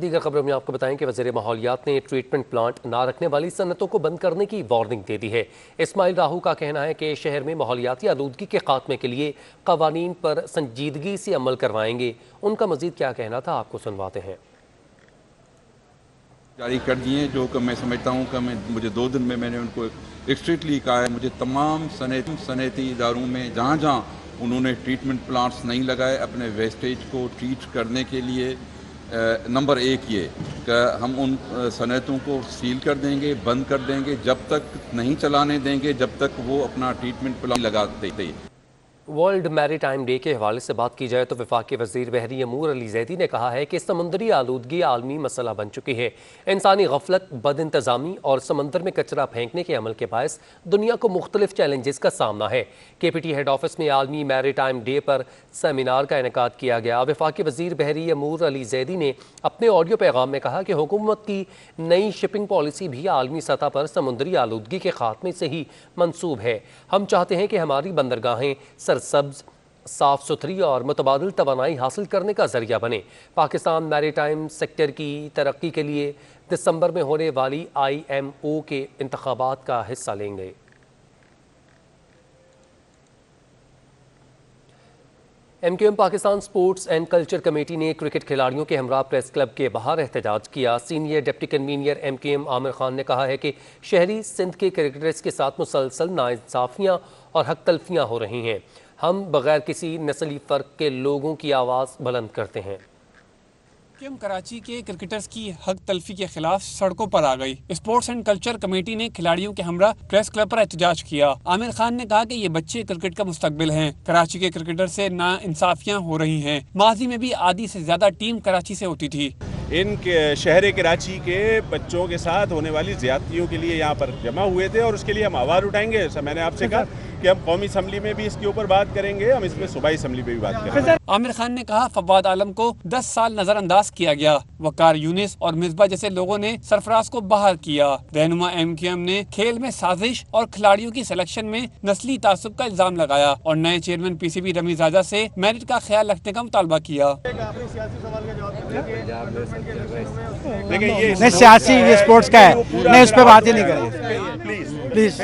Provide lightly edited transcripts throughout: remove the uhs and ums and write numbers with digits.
دیگر خبروں میں آپ کو بتائیں کہ وزیر ماحولیات نے ٹریٹمنٹ پلانٹ نہ رکھنے والی صنعتوں کو بند کرنے کی وارننگ دے دی ہے۔ اسماعیل راہو کا کہنا ہے کہ شہر میں ماحولیاتی آلودگی کے خاتمے کے لیے قوانین پر سنجیدگی سے عمل کروائیں گے۔ ان کا مزید کیا کہنا تھا، آپ کو سنواتے ہیں۔ جاری کر دیے جو کہ میں سمجھتا ہوں کہ مجھے 2 دن میں نے ان کو ایکسٹریٹلی کہا ہے، مجھے تمام صنعتی اداروں میں جہاں جہاں انہوں نے ٹریٹمنٹ پلانٹس نہیں لگائے اپنے ویسٹیج کو ٹریٹ کرنے کے لیے، نمبر 1 یہ کہ ہم ان صنعتوں کو سیل کر دیں گے، بند کر دیں گے، جب تک نہیں چلانے دیں گے جب تک وہ اپنا ٹریٹمنٹ پلان لگاتے تھے۔ ورلڈ میری ٹائم ڈے کے حوالے سے بات کی جائے تو وفاقی وزیر بحری امور علی زیدی نے کہا ہے کہ سمندری آلودگی عالمی مسئلہ بن چکی ہے۔ انسانی غفلت، بد انتظامی اور سمندر میں کچرا پھینکنے کے عمل کے باعث دنیا کو مختلف چیلنجز کا سامنا ہے۔ کے پی ٹی ہیڈ آفس میں عالمی میری ٹائم ڈے پر سیمینار کا انعقاد کیا گیا۔ وفاقی وزیر بحری امور علی زیدی نے اپنے آڈیو پیغام میں کہا کہ حکومت کی نئی شپنگ پالیسی بھی عالمی سطح پر سمندری آلودگی کے خاتمے سے ہی منسوب ہے۔ ہم چاہتے ہیں کہ ہماری بندرگاہیں سرسبز، صاف ستھری اور متبادل توانائی حاصل کرنے کا ذریعہ بنے۔ پاکستان میری ٹائم سیکٹر کی ترقی کے لیے دسمبر میں ہونے والی IMO کے انتخابات کا حصہ لیں گے۔ MQM Pakistan sports and culture committee نے کرکٹ کھلاڑیوں کے ہمراہ پریس کلب کے باہر احتجاج کیا۔ Senior deputy convener MQM Aamir Khan نے کہا ہے کہ شہری سندھ کے کرکٹرز کے ساتھ مسلسل ناانصافیاں اور حق تلفیاں ہو رہی ہیں۔ ہم بغیر کسی نسلی فرق کے لوگوں کی آواز بلند کرتے ہیں۔ کراچی کے کرکٹرز کی حق تلفی کے خلاف سڑکوں پر آ گئی۔ اسپورٹس اینڈ کلچر کمیٹی نے کھلاڑیوں کے ہمراہ پریس کلب پر احتجاج کیا۔ عامر خان نے کہا کہ یہ بچے کرکٹ کا مستقبل ہیں۔ کراچی کے کرکٹر سے ناانصافیاں ہو رہی ہیں۔ ماضی میں بھی آدھی سے زیادہ ٹیم کراچی سے ہوتی تھی۔ ان شہر کراچی کے بچوں کے ساتھ ہونے والی زیادتیوں کے لیے یہاں پر جمع ہوئے تھے اور اس کے لیے ہم آواز اٹھائیں گے۔ میں نے آپ سے کہا کہ ہم قومی اسمبلی میں بھی اس کے اوپر بات کریں گے، ہم اس میں صوبائی اسمبلی میں بھی بات کریں گے۔ عامر خان نے کہا فواد عالم کو 10 سال نظر انداز کیا گیا۔ وقار یونس اور مصباح جیسے لوگوں نے سرفراز کو بحال کیا۔ رہنما MQM نے کھیل میں سازش اور کھلاڑیوں کی سلیکشن میں نسلی تعصب کا الزام لگایا اور نئے چیئرمین PCB رمیز راجہ سے میرٹ کا خیال رکھنے کا مطالبہ کیا۔ نہیں سیاسی، یہ اسپورٹس کا ہے، نہیں اس پہ بات ہی نہیں کریں پلیز۔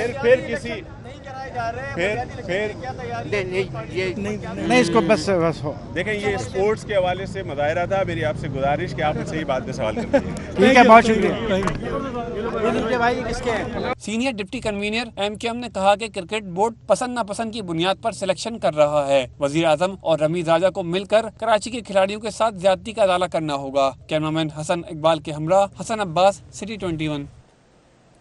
نہیں اس کو بس ہو دیکھیں، یہ اسپورٹس کے حوالے سے مظاہرہ تھا۔ میری آپ سے گزارش کہ آپ مجھ سے ہی بات پہ سوال کریں۔ ٹھیک ہے، بہت شکریہ۔ سینئر ڈپٹی کنوینر MQM نے کہا کہ کرکٹ بورڈ پسند ناپسند کی بنیاد پر سلیکشن کر رہا ہے۔ وزیر اعظم اور رمیز راجہ کو مل کر کراچی کے کھلاڑیوں کے ساتھ زیادتی کا ازالہ کرنا ہوگا۔ کیمرامین حسن اقبال کے ہمراہ حسن عباس، سٹی 21۔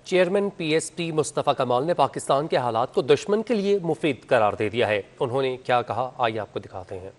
چیئرمین PSP مصطفیٰ کمال نے پاکستان کے حالات کو دشمن کے لیے مفید قرار دے دیا ہے۔ انہوں نے کیا کہا، آئیے آپ کو دکھاتے ہیں۔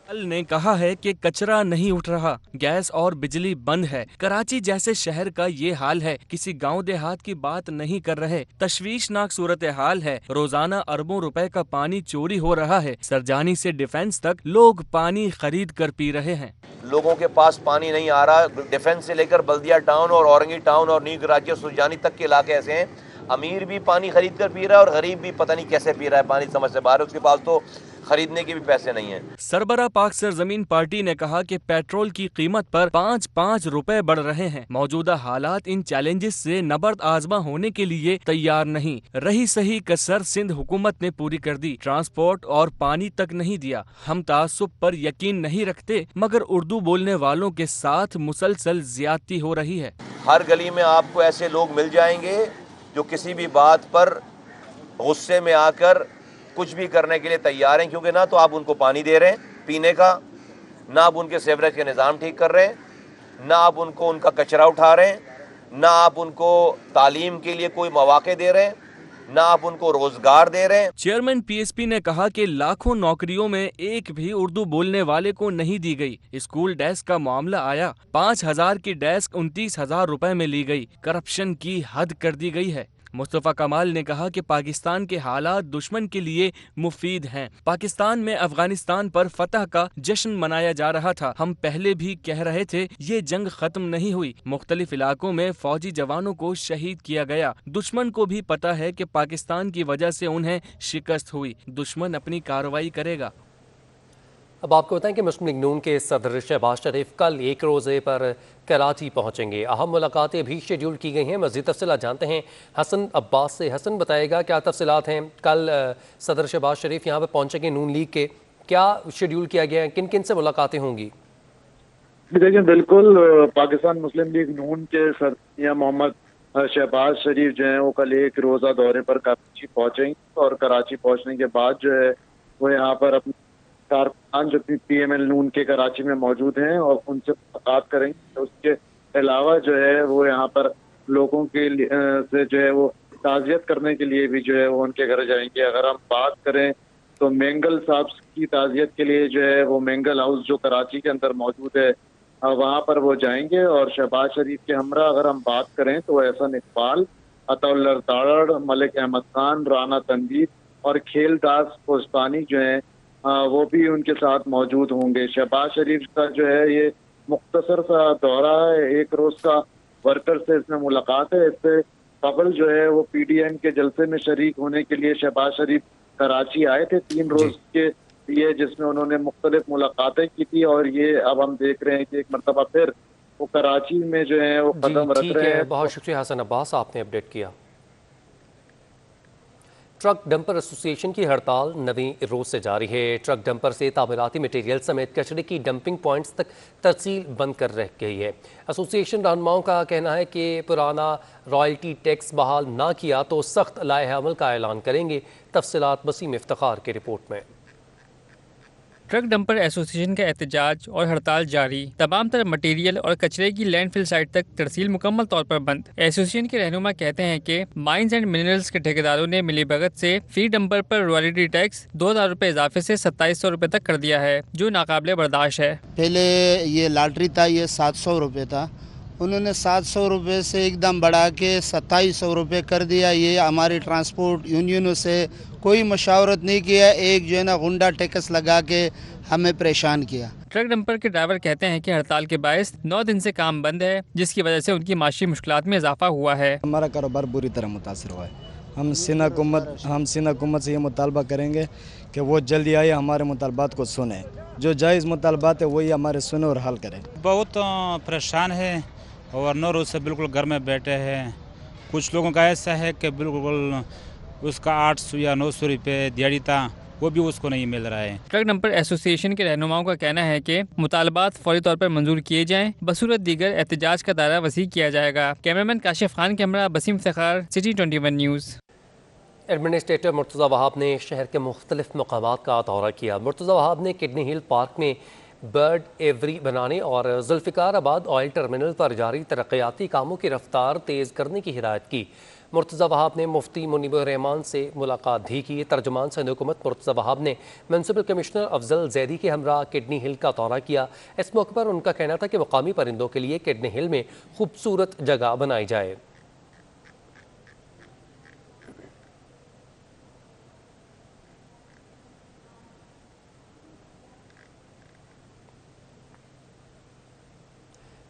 نے کہا ہے کہ کچرا نہیں اٹھ رہا، گیس اور بجلی بند ہے۔ کراچی جیسے شہر کا یہ حال ہے، کسی گاؤں دیہات کی بات نہیں کر رہے۔ تشویشناک صورتحال ہے، روزانہ اربوں روپے کا پانی چوری ہو رہا ہے۔ سرجانی سے ڈیفنس تک لوگ پانی خرید کر پی رہے ہیں۔ لوگوں کے پاس پانی نہیں آ رہا۔ ڈیفنس سے لے کر بلدیہ ٹاؤن اور اورنگی ٹاؤن اور نیو کراچی اور سرجانی تک کے علاقے ایسے ہیں، امیر بھی پانی خرید کر پی رہا ہے اور غریب بھی پتہ نہیں کیسے پی رہا ہے، پانی سمجھ سے باہر ہے، اس کے پاس تو خریدنے کے بھی پیسے نہیں ہیں۔ سربراہ پاک سرزمین پارٹی نے کہا کہ پیٹرول کی قیمت پر 5 روپے بڑھ رہے ہیں۔ موجودہ حالات ان چیلنجز سے نبرد آزما ہونے کے لیے تیار نہیں۔ رہی صحیح کسر سندھ حکومت نے پوری کر دی، ٹرانسپورٹ اور پانی تک نہیں دیا۔ ہم تعصب پر یقین نہیں رکھتے، مگر اردو بولنے والوں کے ساتھ مسلسل زیادتی ہو رہی ہے۔ ہر گلی میں آپ کو ایسے لوگ مل جائیں گے جو کسی بھی بات پر غصے میں آ کر کچھ بھی کرنے کے لیے تیار ہیں، کیونکہ نہ تو آپ ان کو پانی دے رہے ہیں پینے کا، نہ آپ ان کے سیوریج کے نظام ٹھیک کر رہے ہیں، نہ آپ ان کو ان کا کچرا اٹھا رہے ہیں، نہ آپ ان کو تعلیم کے لیے کوئی مواقع دے رہے ہیں، نہ آپ ان کو روزگار دے رہے ہیں۔ چیئرمین PSP نے کہا کہ لاکھوں نوکریوں میں ایک بھی اردو بولنے والے کو نہیں دی گئی۔ اسکول ڈیسک کا معاملہ آیا، 5000 کی ڈیسک 29,000 روپے میں لی گئی۔ کرپشن کی حد کر دی گئی ہے۔ مصطفیٰ کمال نے کہا کہ پاکستان کے حالات دشمن کے لیے مفید ہیں۔ پاکستان میں افغانستان پر فتح کا جشن منایا جا رہا تھا۔ ہم پہلے بھی کہہ رہے تھے یہ جنگ ختم نہیں ہوئی۔ مختلف علاقوں میں فوجی جوانوں کو شہید کیا گیا۔ دشمن کو بھی پتہ ہے کہ پاکستان کی وجہ سے انہیں شکست ہوئی۔ دشمن اپنی کارروائی کرے گا۔ अब आपको बताएं कि मुस्लिम लीग नून के सदर शहबाज शरीफ कल एक रोज़े पर कराची पहुंचेंगे। अहम मुलाकातें भी शेड्यूल की गई हैं। मज़ीद तफसीलात जानते हैं हसन अब्बास से। हसन, बताएगा क्या तफसीलात हैं? कल सदर शहबाज शरीफ यहाँ पर पहुंचेंगे नून लीग के, क्या शेड्यूल किया गया है, किन किन से मुलाकातें होंगी? देखिए, बिल्कुल पाकिस्तान मुस्लिम लीग नून के सदर मियां मोहम्मद शहबाज शरीफ जो हैं वो कल एक रोज़ा दौरे पर कराची पहुंचेंगे और कराची पहुंचने के बाद जो है वो यहाँ पर अपने कारकुनान जो PML नून के कराची में मौजूद हैं और उनसे मुलाकात करेंगे। उसके अलावा जो है वो यहाँ पर लोगों के से जो है वो ताज़ियत करने के लिए भी जो है वो उनके घर जाएंगे। अगर हम बात करें तो मेंगल साहब की ताज़ियत के लिए जो है वो मेंगल हाउस जो कराची के अंदर मौजूद है वहाँ पर वो जाएंगे। और शहबाज शरीफ के हमरा अगर हम बात करें तो एहसन इकबाल, अताउल्लाह तारड़, मलिक अहमद खान, राना तनवीर और खेलदास पोस्तानी जो हैं वो भी उनके साथ मौजूद होंगे। शहबाज शरीफ का जो है ये मुख्तसर सा दौरा है, एक रोज़ का वर्कर से इसमें मुलाकात है। इससे कबल जो है वो PDM के जलसे में शरीक होने के लिए शहबाज शरीफ कराची आए थे 3 रोज़ के लिए, जिसमें उन्होंने मुख्तलिफ मुलाकातें की थी। और ये अब हम देख रहे हैं कि एक मरतबा फिर वो कराची में जो है वो कदम रख रहे हैं। बहुत शुक्रिया हसन अब्बास, आपने अपडेट किया। ट्रक डंपर एसोसिएशन की हड़ताल नवीं रोज से जारी है। ट्रक डंपर से तामीराती मटेरियल समेत कचरे की डंपिंग पॉइंट्स तक तरसील बंद कर रह गई है। एसोसिएशन रहनुमाओं का कहना है कि पुराना रॉयल्टी टैक्स बहाल ना किया तो सख्त लाए अमल का ऐलान करेंगे। तफसीलात वसीम इफ्तिखार की रिपोर्ट में। ट्रक डंपर एसोसिएशन का एहतजाज और हड़ताल जारी। तमाम तरह मटेरियल और कचरे की लैंडफिल साइट तक तरसील मुकम्मल तौर पर बंद। एसोसिएशन के रहनुमा कहते हैं कि माइंस एंड मिनरल्स के ठेकेदारों ने मिलीभगत से फ्री डंपर पर रॉयल्टी टैक्स 2000 रुपये इजाफे से 2700 रुपये तक कर दिया है, जो नाकाबिले बर्दाश्त है। पहले ये लॉटरी था, ये 700 रुपये था, उन्होंने 700 रुपये से एकदम बढ़ा के 2700 रुपये कर दिया। ये हमारी ट्रांसपोर्ट यूनियनों से कोई मशावरत नहीं किया, एक जो है ना गुंडा टैक्स लगा के हमें परेशान किया। ट्रक डंपर के ड्राइवर कहते हैं कि हड़ताल के बायस 9 दिन से काम बंद है, जिसकी वजह से उनकी माशी मुश्किलात में इजाफा हुआ है। हमारा कारोबार बुरी तरह मुतासर हुआ है। हम सीना हुकूमत से ये मुतालबा करेंगे कि वो जल्दी आए, हमारे मुतालबात को सुने, जो जायज़ मुतालबात है वही हमारे सुने और हल करें। बहुत परेशान है और 9 रोज़ से बिल्कुल घर में बैठे हैं। कुछ लोगों का ऐसा है कि बिल्कुल उसका 800 या 900 रुपये दिहाड़ी था, वो भी उसको नहीं मिल रहा है। ट्रक डंपर एसोसिएशन के रहनुमाओं का कहना है कि मुतालबात फौरी तौर पर मंजूर किए जाएं, बसूरत दीगर एहतजाज का दायरा वसी किया जाएगा। कैमरामैन काशिफ खान के हमरा Waseem Iftikhar, city 21 news. Administrator Murtaza Wahab ने शहर के मुख्तलिफ मकामात का दौरा किया। मुर्तज़ा वहाब ने किडनी हिल पार्क में बर्ड एवरी बनाने और जुल्फ़िकार आबाद ऑयल टर्मिनल पर जारी तरक्याती कामों की रफ्तार तेज़ करने की हिदायत की। मुर्तज़ा वहाब ने मुफ्ती मुनीबुर रहमान से मुलाकात भी की। तर्जुमान सदर हुकूमत मुर्तज़ा वहाब ने म्युनिसिपल कमिश्नर अफजल जैदी के हमरा किडनी हिल का दौरा किया। इस मौके पर उनका कहना था कि मकामी परिंदों के लिए किडनी हिल में खूबसूरत जगह बनाई जाए।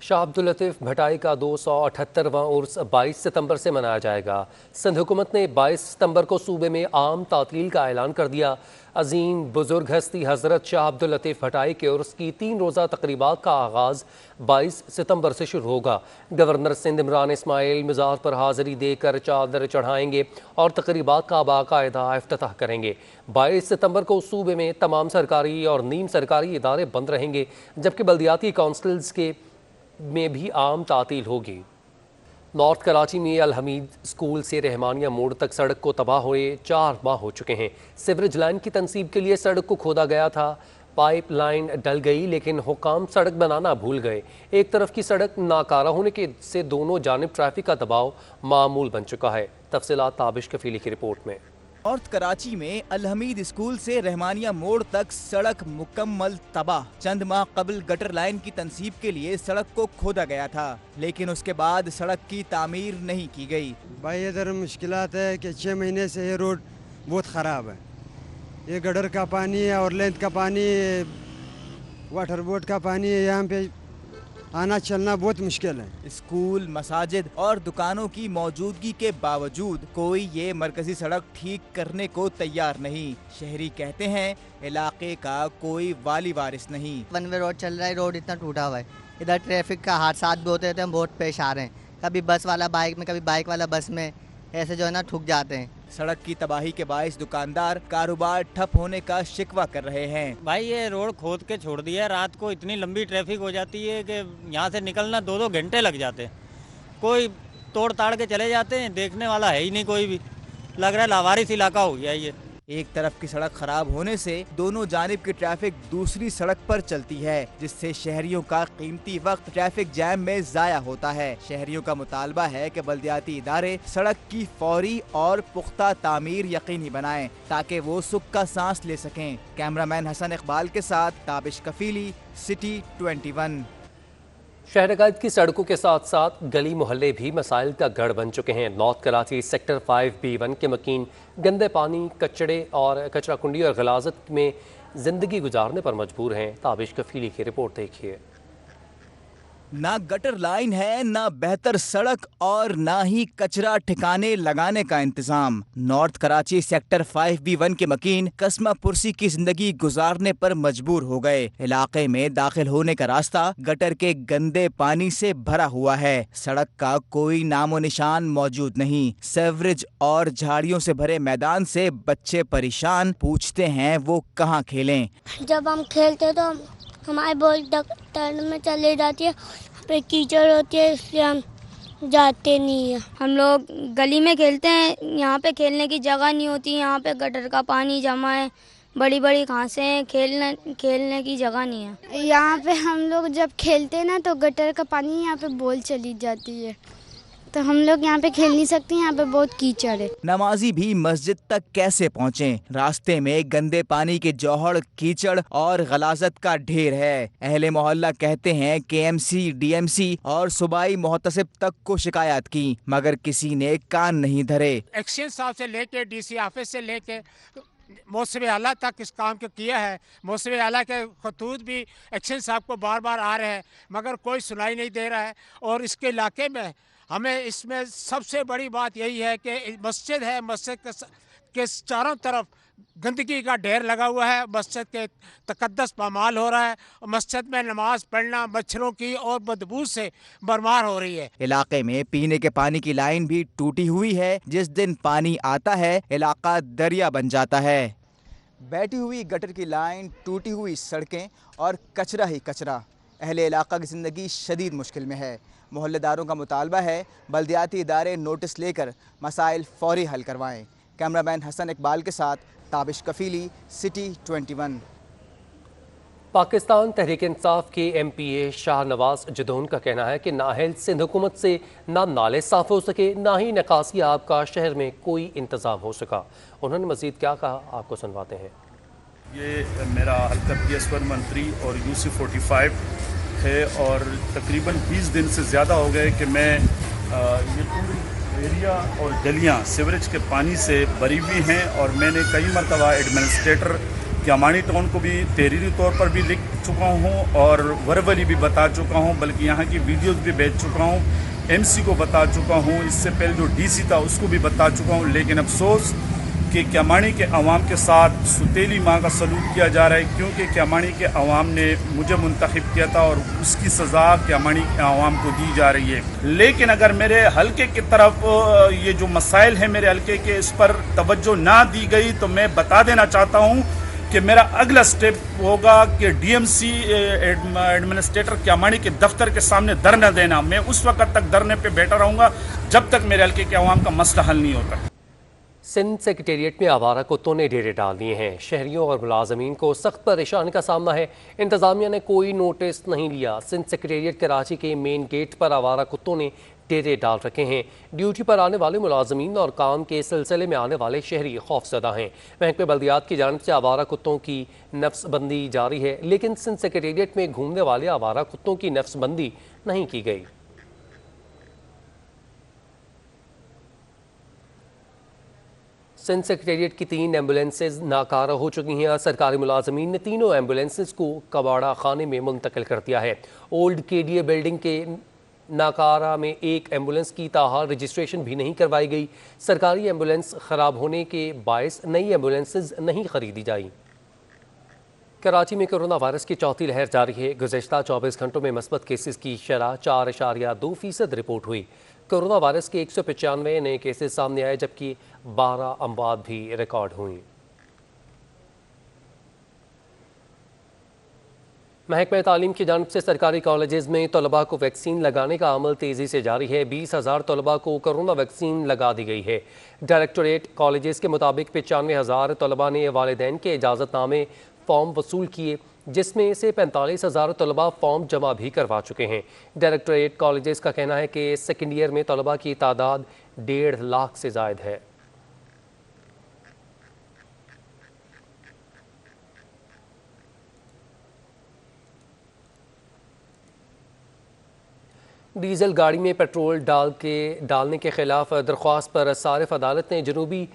शाह अब्दुल लतीफ़ भटाई का 278वां उर्स 22 सितंबर से मनाया जाएगा। सिंध हुकूमत ने 22 सितंबर को सूबे में आम तातील का ऐलान कर दिया। अजीम बुजुर्ग हस्ती हज़रत शाह अब्दुल लतीफ़ भटाई के उर्स की 3 रोज़ा तकरीबात का आगाज़ 22 सितंबर से शुरू होगा। गवर्नर सिंध इमरान इस्माइल मिज़ार पर हाज़िरी देकर चादर चढ़ाएंगे और तकरीबात का बाकायदा इफ्तिताह करेंगे। 22 सितंबर को सूबे में तमाम सरकारी और नीम सरकारी इदारे बंद रहेंगे, जबकि बल्दियाती काउंसिल्स के में भी आम तातील होगी। नॉर्थ कराची में अल हमीद स्कूल से रहमानिया मोड़ तक सड़क को तबाह हुए 4 माह हो चुके हैं। सीवरेज लाइन की तनसीब के लिए सड़क को खोदा गया था, पाइप लाइन डल गई, लेकिन हुकाम सड़क बनाना भूल गए। एक तरफ की सड़क नाकारा होने के से दोनों जानिब ट्रैफिक का दबाव मामूल बन चुका है। तफसीलात ताबिश कफीली की रिपोर्ट में। नॉर्थ कराची में अल हमीद स्कूल से रहमानिया मोड़ तक सड़क मुकम्मल तबाह। चंद माह कबल गटर लाइन की तनसीब के लिए सड़क को खोदा गया था, लेकिन उसके बाद सड़क की तामीर नहीं की गई। भाई इधर मुश्किलात है कि 6 महीने से ये रोड बहुत ख़राब है। ये गटर का पानी है और लेंथ का पानी, वाटर बोर्ड का पानी है, यहाँ पे आना चलना बहुत मुश्किल है। स्कूल, मसाजिद और दुकानों की मौजूदगी के बावजूद कोई ये मरकजी सड़क ठीक करने को तैयार नहीं। शहरी कहते हैं इलाके का कोई वाली वारिस नहीं। वन वे रोड चल रहा है, रोड इतना टूटा हुआ है, इधर ट्रैफिक का हादसा भी होते रहते हैं, बहुत पेश आ रहे हैं। कभी बस वाला बाइक में, कभी बाइक वाला बस में, ऐसे जो है ना ठुक जाते हैं। सड़क की तबाही के बाइस दुकानदार कारोबार ठप होने का शिकवा कर रहे हैं। भाई ये रोड खोद के छोड़ दिया है, रात को इतनी लंबी ट्रैफिक हो जाती है कि यहाँ से निकलना 2-2 घंटे लग जाते हैं। कोई तोड़ ताड़ के चले जाते हैं, देखने वाला है ही नहीं कोई भी। लग रहा है लावारिस इलाका हो गया ये। एक तरफ की सड़क खराब होने से दोनों जानिब की ट्रैफिक दूसरी सड़क पर चलती है, जिससे शहरियों का कीमती वक्त ट्रैफिक जैम में जाया होता है। शहरियों का मुतालबा है कि बल्दियाती इदारे सड़क की फौरी और पुख्ता तामीर यकीनी बनाएं ताकि वो सुख का सांस ले सकें। कैमरामैन हसन इकबाल के साथ ताबिश कफीली, सिटी 21। शहरगर्द की सड़कों के साथ साथ गली मोहल्ले भी मसाइल का गढ़ बन चुके हैं। नॉर्थ कराची सेक्टर 5B1 के मकीन गंदे पानी, कचड़े और कचरा कुंडी और गलाजत में जिंदगी गुजारने पर मजबूर हैं। ताबिश कफीली की रिपोर्ट देखिए। ना गटर लाइन है, ना बेहतर सड़क और ना ही कचरा ठिकाने लगाने का इंतजाम। नॉर्थ कराची सेक्टर 5B1 के मकीन कस्मा पुरसी की जिंदगी गुजारने पर मजबूर हो गए। इलाके में दाखिल होने का रास्ता गटर के गंदे पानी से भरा हुआ है। सड़क का कोई नामो निशान मौजूद नहीं। सेवरेज और झाड़ियों से भरे मैदान से बच्चे परेशान, पूछते हैं वो कहाँ खेलें। जब हम खेलते तो हमारी बॉल टर्न में चले जाती है, पे कीचड़ होती है, इसलिए हम जाते नहीं है। हम लोग गली में खेलते हैं, यहाँ पे खेलने की जगह नहीं होती। यहाँ पे गटर का पानी जमा है, बड़ी बड़ी घासें हैं, खेलने की जगह नहीं है। यहाँ पे हम लोग जब खेलते हैं ना तो गटर का पानी यहाँ पे बॉल चली जाती है, तो हम लोग यहाँ पे खेल नहीं सकते। यहाँ पे बहुत कीचड़ है। नमाजी भी मस्जिद तक कैसे पहुँचे? रास्ते में गंदे पानी के जौहड़, कीचड़ और गलाजत का ढेर है। अहले मोहल्ला कहते हैं KMC, DMC और सूबाई मोहतसिब तक को शिकायत की, मगर किसी ने कान नहीं धरे। एक्सचेंज साहब से लेके DC ऑफिस से लेके मौसम आला तक इस काम को किया है। मौसम आला के खतूत भी एक्सचेंज साहब को बार बार आ रहे हैं, मगर कोई सुनाई नहीं दे रहा है। और इसके इलाके में हमें इसमें सबसे बड़ी बात यही है कि मस्जिद है, मस्जिद के चारों तरफ गंदगी का ढेर लगा हुआ है। मस्जिद के तकद्दस पामाल हो रहा है। मस्जिद में नमाज पढ़ना मच्छरों की और बदबू से बरमार हो रही है। इलाके में पीने के पानी की लाइन भी टूटी हुई है। जिस दिन पानी आता है इलाका दरिया बन जाता है। बैठी हुई गटर की लाइन, टूटी हुई सड़कें और कचरा ही कचरा। अहले इलाका की ज़िंदगी शदीद मुश्किल में है। मोहल्लेदारों का मुतालबा है बल्दियाती इदारे नोटिस लेकर मसाइल फौरी हल करवाएं। कैमरामैन हसन इकबाल के साथ ताबिश कफीली, सिटी 21। पाकिस्तान तहरीक इंसाफ के MPA शाहनवाज जदौन का कहना है कि नाअहल सिंध हुकूमत से ना नाले साफ हो सके, ना ही निकासी आब का शहर में कोई इंतज़ाम हो सका। उन्होंने मज़ीद क्या कहा, आपको सुनवाते हैं। ये मेरा हल्का PS1 मंत्री और UC 45 है और तकरीबन 20 दिन से ज़्यादा हो गए कि मैं ये पूरी एरिया और गलियाँ सीवरेज के पानी से भरी हुई हैं। और मैंने कई मरतबा एडमिनिस्ट्रेटर क्यामानी टाउन को भी तहरीरी तौर पर भी लिख चुका हूँ और वर्बली भी बता चुका हूँ, बल्कि यहाँ की वीडियोस भी भेज चुका हूँ। MC को बता चुका हूँ, इससे पहले जो DC था उसको भी बता चुका हूँ। लेकिन अफसोस कि क्यामानी के अवाम के साथ सुतेली माँ का सलूक किया जा रहा है, क्योंकि क्यामानी के अवाम ने मुझे मुंतखब किया था और उसकी सज़ा क्यामानी के अवाम को दी जा रही है। लेकिन अगर मेरे हल्के की तरफ ये जो मसाइल हैं मेरे हल्के के, इस पर तवज्जो ना दी गई तो मैं बता देना चाहता हूँ कि मेरा अगला स्टेप होगा कि DMC एडमिनिस्ट्रेटर क्यामानी के दफ्तर के सामने धरना देना। मैं उस वक्त तक धरने पे बैठा रहूँगा जब तक मेरे हल्के के अवाम का मसला हल नहीं होता। सिंध सेक्रेटेरिएट में आवारा कुत्तों ने डेरे डाल दिए हैं। शहरियों और मुलाजमीन को सख्त परेशानी का सामना है। इंतजामिया ने कोई नोटिस नहीं लिया। सिंध सेक्रेटेरिएट कराची के मेन गेट पर आवारा कुत्तों ने डेरे डाल रखे हैं। ड्यूटी पर आने वाले मुलाजमीन और काम के सिलसिले में आने वाले शहरी खौफजदा हैं। महकमे बल्दियात की जानिब से आवारा कुत्तों की नफ्सबंदी जारी है, लेकिन सिंध सेक्रेटेरिएट में घूमने वाले आवारा कुत्तों की नफ्सबंदी नहीं की गई। सिंध सेक्रेटेरिएट की 3 एम्बुलेंसेज नाकारा हो चुकी हैं और सरकारी मुलाजमीन ने तीनों एम्बुलेंसेज को कबाड़ा खाने में मुंतकिल कर दिया है। ओल्ड केडीए बिल्डिंग के नाकारा में एक एम्बुलेंस की ताहाल रजिस्ट्रेशन भी नहीं करवाई गई। सरकारी एम्बुलेंस ख़राब होने के बायस नई एम्बुलेंसेज नहीं खरीदी जाई। कराची में कोरोना वायरस की चौथी लहर जारी है। गुज़श्ता 24 घंटों में मस्बत केसेस की शरह 4.2% रिपोर्ट हुई। कोरोना वायरस के 195 नए केसेस सामने आए जबकि 12 अमवात भी रिकॉर्ड हुई। महकमा तालीम की जानिब से सरकारी कॉलेजेस में तलबा को वैक्सीन लगाने का अमल तेज़ी से जारी है। 20,000 तलबा को कोरोना वैक्सीन लगा दी गई है। डायरेक्टोरेट कॉलेजेस के मुताबिक 95,000 तलबा ने वालिदैन के इजाज़तनामे फॉर्म वसूल किए, जिसमें से 45,000 तलबा फॉर्म जमा भी करवा चुके हैं। डायरेक्टोरेट कॉलेजेस का कहना है कि सेकेंड ईयर में तलबा की तादाद 1.5 लाख से ज़ायद है। डीजल गाड़ी में पेट्रोल डालने के खिलाफ दरख्वास्त पर सारिफ अदालत ने जनूबी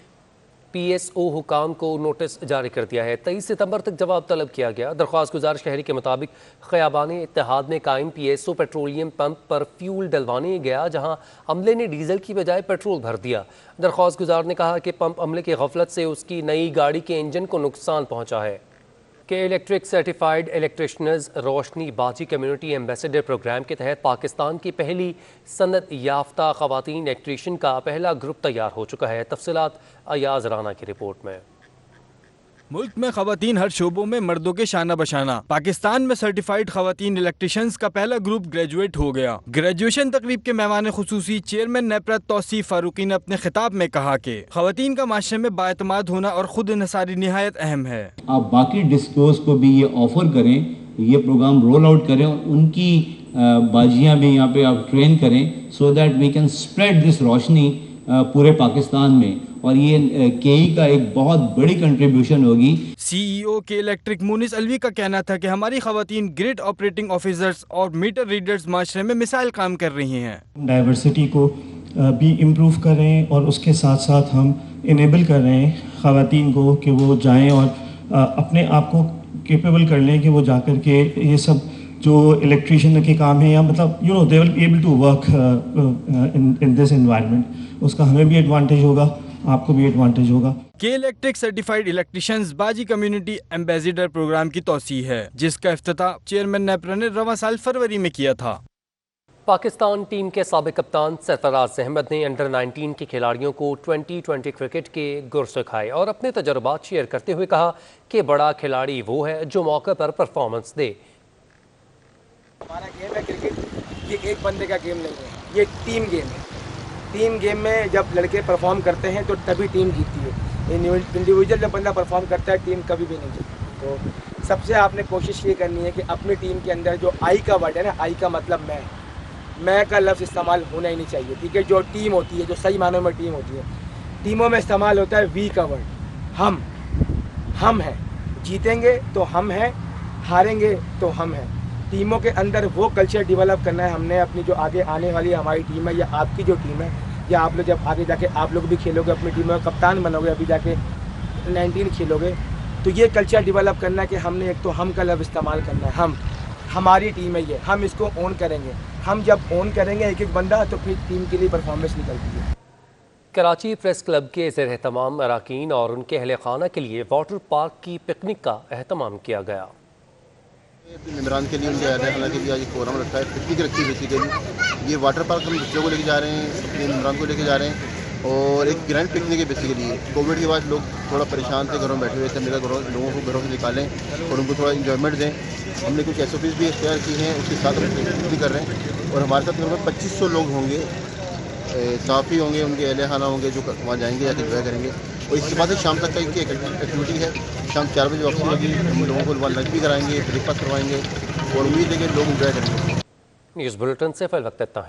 PSO हुकाम को नोटिस जारी कर दिया है। 23 सितंबर तक जवाब तलब किया गया। दरख्वास्त गुजार शहरी के मुताबिक ख़याबान इत्तेहाद में कायम PSO पेट्रोलियम पंप पर फ्यूल डलवाने गया, जहां अमले ने डीजल की बजाय पेट्रोल भर दिया। दरख्वास्त गुजार ने कहा कि पंप अमले की गफलत से उसकी नई गाड़ी के इंजन को नुकसान पहुंचा है। के इलेक्ट्रिक सर्टिफाइड इलेक्ट्रिशनर्स रोशनी बाजी कम्युनिटी एम्बेसडर प्रोग्राम के तहत पाकिस्तान की पहली सनद याफ्ता ख़वातीन इलेक्ट्रीशियन का पहला ग्रुप तैयार हो चुका है। तफसीलात अयाज राना की रिपोर्ट में। मुल्क में ख़वातीन हर शोबों में मर्दों के शाना बशाना। पाकिस्तान में सर्टिफाइड ख़वातीन इलेक्ट्रिशियंस का पहला ग्रुप ग्रेजुएट हो गया। ग्रेजुएशन तकरीब के मेहमान खुसूसी चेयरमैन नेपरा तौसीफ फारूकी ने अपने खिताब में कहा कि ख़वातीन का माशरे में बाएतमाद होना और खुद इन्हिसारी निहायत अहम है। आप बाकी डिस्कोर्स को भी ये ऑफर करें, ये प्रोग्राम रोल आउट करें, उनकी बाजियाँ भी यहाँ पे आप ट्रेन करें, so that we can spread this रोशनी पूरे पाकिस्तान में, और ये केई का एक बहुत बड़ी कंट्रीब्यूशन होगी। CEO के इलेक्ट्रिक मुनिस अलवी का कहना था कि हमारी ख़वातीन ग्रिड ऑपरेटिंग ऑफिसर्स और मीटर रीडर्स माशरे में मिसाइल काम कर रही हैं। डाइवर्सिटी को भी इम्प्रूव कर रहे हैं और उसके साथ साथ हम इनेबल कर रहे हैं ख़वातीन को कि वो जाएं और अपने आप को केपेबल कर लें कि वो जाकर के ये सब जो इलेक्ट्रीशियन के काम है, या मतलब they will be able to work in this environment. उसका हमें भी एडवांटेज होगा, आपको भी एडवांटेज होगा। के इलेक्ट्रिक सर्टिफाइड इलेक्ट्रिशियंस बाजी कम्युनिटी एम्बेसडर प्रोग्राम की तौसी है, जिसका इफ्तिताह चेयरमैन नेपरा ने रवां साल फरवरी में किया था। पाकिस्तान टीम के साबिक कप्तान सरफराज अहमद ने अंडर 19 के खिलाड़ियों को 2020 क्रिकेट के गुर सिखाए और अपने तजुर्बात शेयर करते हुए कहा कि बड़ा खिलाड़ी वो है जो मौके पर परफॉर्मेंस दे। हमारा गेम है क्रिकेट, ये एक बंदे का गेम नहीं है, ये टीम गेम है। टीम गेम में जब लड़के परफॉर्म करते हैं तो तभी टीम जीतती है। इंडिविजुअल जब बंदा परफॉर्म करता है टीम कभी भी नहीं जीतती। तो सबसे आपने कोशिश ये करनी है कि अपनी टीम के अंदर जो आई का वर्ड है ना, आई का मतलब मैं का लफ्ज़ इस्तेमाल होना ही नहीं चाहिए, ठीक है। जो टीम होती है, जो सही मानों में टीम होती है, टीमों में इस्तेमाल होता है वी का वर्ड। हम हैं, जीतेंगे तो हम हैं, हारेंगे तो हम हैं। टीमों के अंदर वो कल्चर डेवलप करना है हमने। अपनी जो आगे आने वाली हमारी टीम है या आपकी जो टीम है, या आप लोग जब आगे जाके आप लोग भी खेलोगे, अपनी टीम में कप्तान बनोगे, अभी जाके 19 खेलोगे, तो ये कल्चर डेवलप करना है कि हमने एक तो हम का लफ्ज़ इस्तेमाल करना है। हमारी टीम है ये, हम इसको ओन करेंगे। हम जब ओन करेंगे एक एक बंदा, तो फिर टीम के लिए परफॉर्मेंस निकलती है। कराची प्रेस क्लब के ज़ेर तमाम अरकान और उनके अहल खाना के लिए वाटर पार्क की पिकनिक का अहतमाम किया गया। मेम्बरान के लिए उनके अहल के लिए आज प्रोग्राम रखा है, पिकनिक रखी बेसिकली। ये वाटर पार्क हम बच्चों को लेके जा रहे हैं, अपने मेम्बरान को लेके जा रहे हैं, और एक ग्रैंड पिकनिक है बेसिकली। कोविड के बाद लोग थोड़ा परेशान थे, घरों में बैठे हुए थे। मेरा लोगों को घरों से निकालें और उनको थोड़ा इन्जॉयमेंट दें। हमने कुछ SOPs भी इख्तियार की हैं, उसके साथ हम पिकनिक भी कर रहे हैं। और हमारे साथ लगभग 2500 लोग होंगे, साफ़ी होंगे, उनके अहल खाना होंगे, जो वहाँ जाएंगे, जाकर इंजॉय करेंगे। और इसके बाद शाम तक का इनकी एक्टिविटी है। शाम 4 बजे वापसी होगी, हम लोगों को वहाँ लंच भी कराएंगे, ब्रेकफास्ट करवाएंगे, और उम्मीद है कि लोग इंजॉय करेंगे। न्यूज़ बुलेटिन से फिल वक्त इतना है।